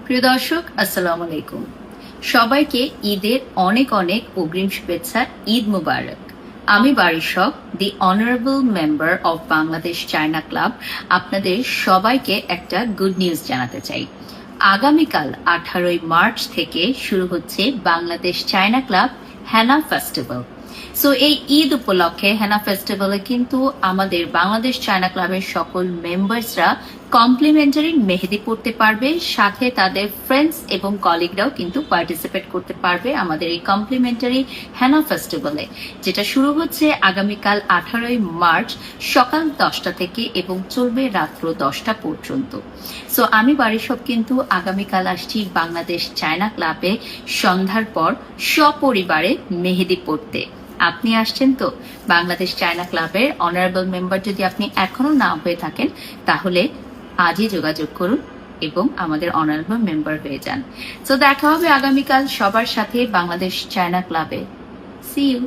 প্রিয় দর্শক, আসসালামু আলাইকুম। সবাইকে ঈদের অনেক অনেক অগ্রিম শুভেচ্ছা। ঈদ মুবারক। আমি বারিশক, the honourable member of Bangladesh China club, আপনাদের সবাইকে একটা গুড নিউজ জানাতে চাই। আগামীকাল 18 মার্চ থেকে শুরু হচ্ছে বাংলাদেশ চায়না ক্লাব হেনা ফেস্টিভ্যাল। সো এই ঈদ উপলক্ষে হেনা ফেস্টিভ্যালে কিন্তু আমাদের বাংলাদেশ চায়না ক্লাবের সকল মেম্বার্সরা কমপ্লিমেন্টারি মেহেদি পড়তে পারবে, সাথে তাদের ফ্রেন্ডস এবং কলিগরাও কিন্তু পার্টিসিপেট করতে পারবে আমাদের এই কমপ্লিমেন্টারি হেনা ফেস্টিভ্যালে, যেটা শুরু হচ্ছে আগামীকাল 18 মার্চ সকাল 10টা থেকে এবং চলবে রাত্র 10টা পর্যন্ত। সো আমি বারিশক কিন্তু আগামীকাল আসছি বাংলাদেশ চায়না ক্লাবে সন্ধ্যার পর সপরিবারে মেহেদি পড়তে। আপনি আসছেন তো? বাংলাদেশ চায়না ক্লাবের অনারেবল মেম্বার যদি আপনি এখনো না হয়ে থাকেন, তাহলে আজই যোগাযোগ করুন এবং আমাদের অনারেবল মেম্বার হয়ে যান। তো দেখা হবে আগামীকাল সবার সাথে বাংলাদেশ চায়না ক্লাবে। See you.